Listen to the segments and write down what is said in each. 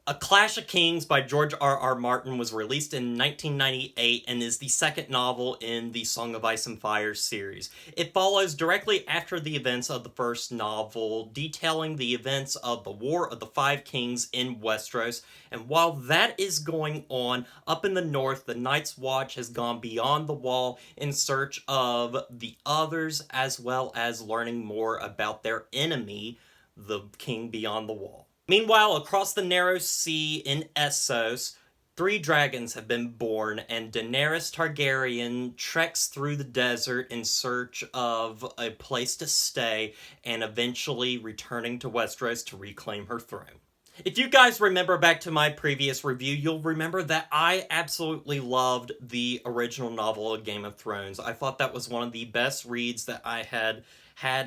A Clash of Kings by George R. Martin was released in 1998 and is the second novel in the Song of Ice and Fire series. It follows directly after the events of the first novel, detailing the events of the War of the Five Kings in Westeros. And while that is going on, up in the north, the Night's Watch has gone beyond the wall in search of the others, as well as learning more about their enemy, the King Beyond the Wall. Meanwhile, across the narrow sea in Essos, three dragons have been born, and Daenerys Targaryen treks through the desert in search of a place to stay, and eventually returning to Westeros to reclaim her throne. If you guys remember back to my previous review, you'll remember that I absolutely loved the original novel of Game of Thrones. I thought that was one of the best reads that I had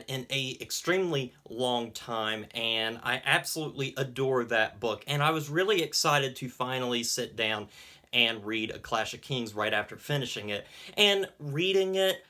in a extremely long time, and I absolutely adore that book. And I was really excited to finally sit down and read A Clash of Kings right after finishing it. And reading it,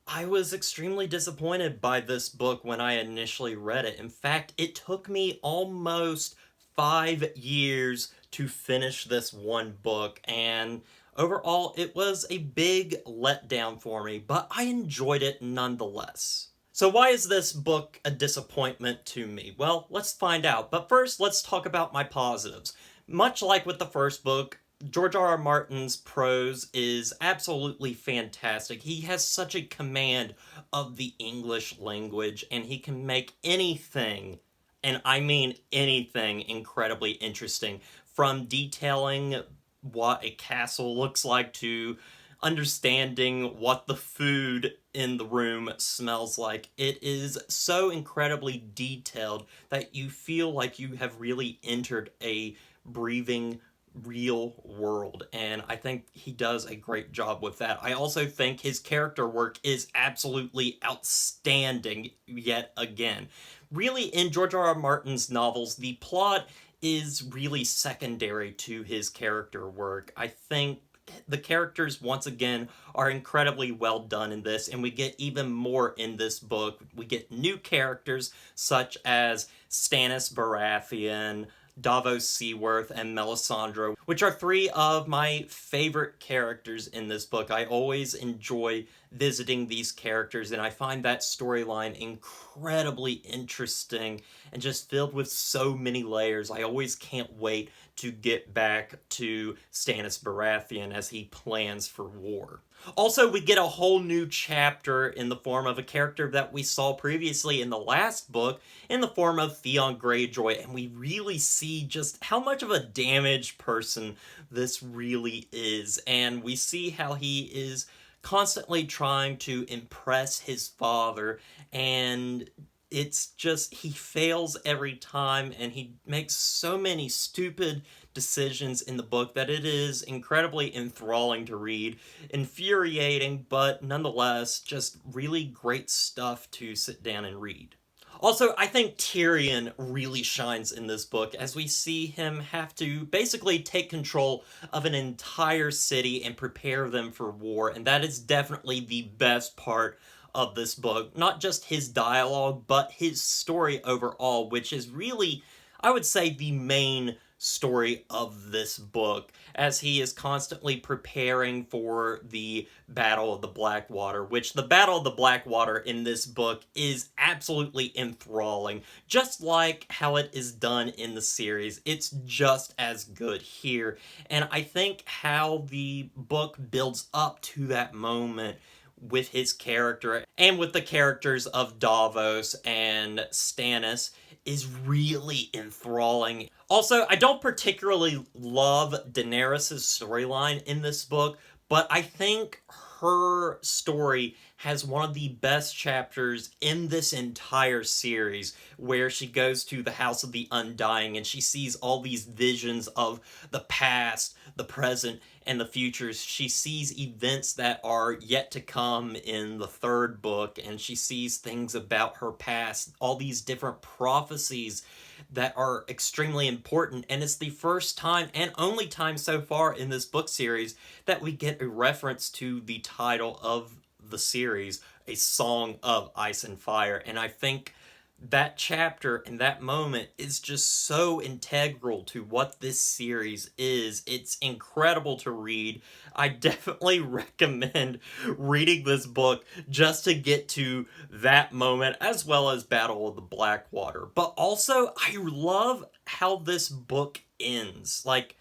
I was extremely disappointed by this book when I initially read it. In fact, it took me almost 5 years to finish this one book, and overall it was a big letdown for me, but I enjoyed it nonetheless. So why is this book a disappointment to me? Well, let's find out. But first, let's talk about my positives. Much like with the first book, George R. R. Martin's prose is absolutely fantastic. He has such a command of the English language, and he can make anything, and I mean anything, incredibly interesting. From detailing what a castle looks like to understanding what the food in the room smells like. It is so incredibly detailed that you feel like you have really entered a breathing, real world, and I think he does a great job with that. I also think his character work is absolutely outstanding yet again. Really, in George R. R. Martin's novels, the plot is really secondary to his character work. I think the characters, once again, are incredibly well done in this, and we get even more in this book. We get new characters such as Stannis Baratheon, Davos Seaworth, and Melisandre, which are three of my favorite characters in this book. I always enjoy visiting these characters, and I find that storyline incredibly interesting and just filled with so many layers. I always can't wait to get back to Stannis Baratheon as he plans for war. Also, we get a whole new chapter in the form of a character that we saw previously in the last book, in the form of Theon Greyjoy, and we really see just how much of a damaged person this really is, and we see how he is constantly trying to impress his father, and it's just, he fails every time, and he makes so many stupid decisions in the book that it is incredibly enthralling to read, infuriating, but nonetheless just really great stuff to sit down and read. Also, I think Tyrion really shines in this book as we see him have to basically take control of an entire city and prepare them for war, and that is definitely the best part of this book. Not just his dialogue, but his story overall, which is really, I would say, the main story of this book, as he is constantly preparing for the Battle of the Blackwater, which the Battle of the Blackwater in this book is absolutely enthralling. Just like how it is done in the series, it's just as good here. And I think how the book builds up to that moment with his character and with the characters of Davos and Stannis is really enthralling. Also, I don't particularly love Daenerys' storyline in this book, but I think her story has one of the best chapters in this entire series, where she goes to the House of the Undying and she sees all these visions of the past, the present, and the futures. She sees events that are yet to come in the third book, and she sees things about her past, all these different prophecies that are extremely important, and it's the first time and only time so far in this book series that we get a reference to the title of the series, A Song of Ice and Fire, and I think that chapter and that moment is just so integral to what this series is. It's incredible to read. I definitely recommend reading this book just to get to that moment, as well as Battle of the Blackwater. But also, I love how this book ends. Like,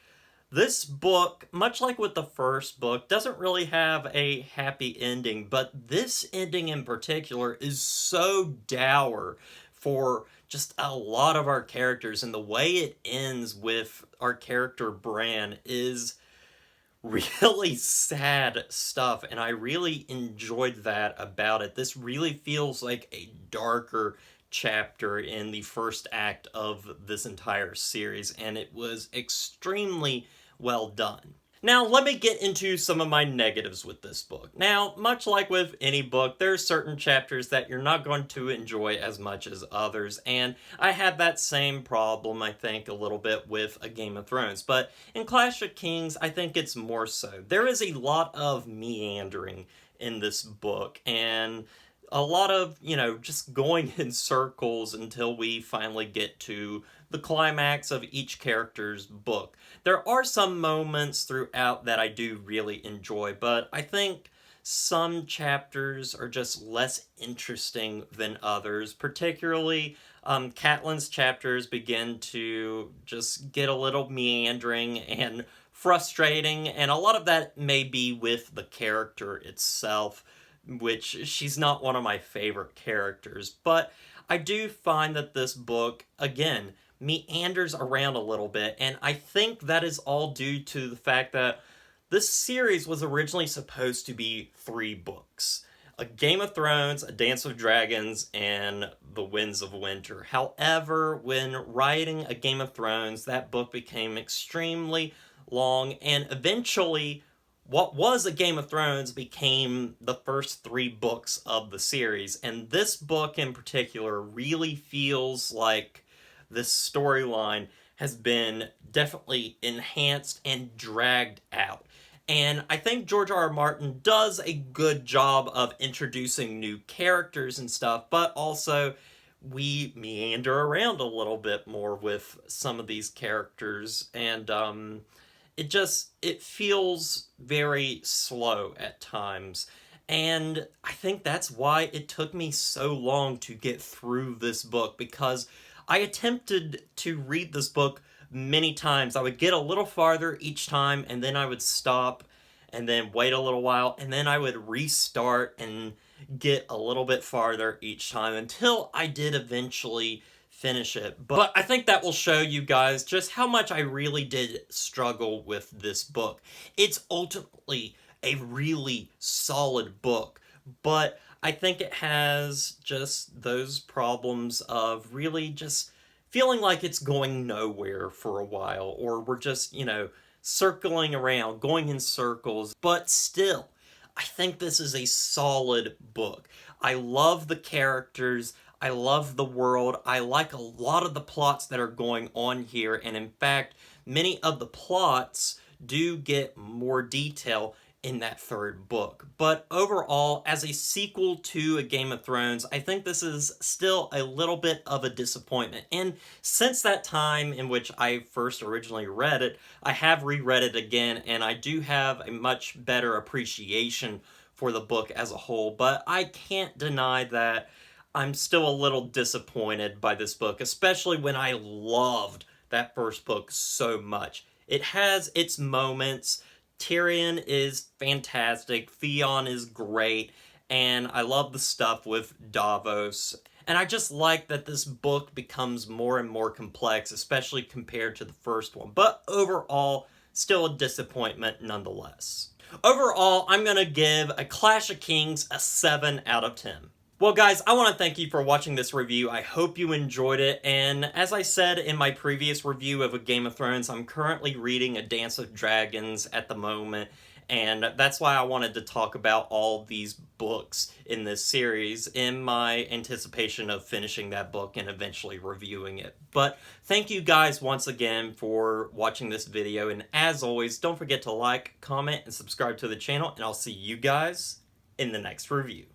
this book, much like with the first book, doesn't really have a happy ending, but this ending in particular is so dour for just a lot of our characters, and the way it ends with our character Bran is really sad stuff, and I really enjoyed that about it. This really feels like a darker chapter in the first act of this entire series, and it was extremely well done. Now, let me get into some of my negatives with this book. Now, much like with any book, there are certain chapters that you're not going to enjoy as much as others, and I had that same problem, I think, a little bit with A Game of Thrones. But in Clash of Kings, I think it's more so. There is a lot of meandering in this book, and a lot of, just going in circles until we finally get to the climax of each character's book. There are some moments throughout that I do really enjoy, but I think some chapters are just less interesting than others. Particularly, Catelyn's chapters begin to just get a little meandering and frustrating, and a lot of that may be with the character itself, which she's not one of my favorite characters. But I do find that this book, again, meanders around a little bit, and I think that is all due to the fact that this series was originally supposed to be 3 books. A Game of Thrones, A Dance of Dragons, and The Winds of Winter. However, when writing A Game of Thrones, that book became extremely long, and eventually what was A Game of Thrones became the first 3 books of the series, and this book in particular really feels like this storyline has been definitely enhanced and dragged out. And I think George R. R. Martin does a good job of introducing new characters and stuff, but also we meander around a little bit more with some of these characters, and it feels very slow at times. And I think that's why it took me so long to get through this book, because I attempted to read this book many times. I would get a little farther each time, and then I would stop, and then wait a little while, and then I would restart and get a little bit farther each time until I did eventually finish it. But I think that will show you guys just how much I really did struggle with this book. It's ultimately a really solid book, but I think it has just those problems of really just feeling like it's going nowhere for a while, or we're just, circling around, going in circles. But still, I think this is a solid book. I love the characters. I love the world. I like a lot of the plots that are going on here, and in fact, many of the plots do get more detail in that 3rd book. But overall, as a sequel to A Game of Thrones, I think this is still a little bit of a disappointment. And since that time in which I first originally read it, I have reread it again, and I do have a much better appreciation for the book as a whole. But I can't deny that I'm still a little disappointed by this book, especially when I loved that first book so much. It has its moments. Tyrion is fantastic, Theon is great, and I love the stuff with Davos. And I just like that this book becomes more and more complex, especially compared to the first one. But overall, still a disappointment nonetheless. Overall, I'm going to give A Clash of Kings a 7 out of 10. Well, guys, I want to thank you for watching this review. I hope you enjoyed it, and as I said in my previous review of A Game of Thrones, I'm currently reading A Dance of Dragons at the moment, and that's why I wanted to talk about all these books in this series in my anticipation of finishing that book and eventually reviewing it. But thank you guys once again for watching this video, and as always, don't forget to like, comment, and subscribe to the channel, and I'll see you guys in the next review.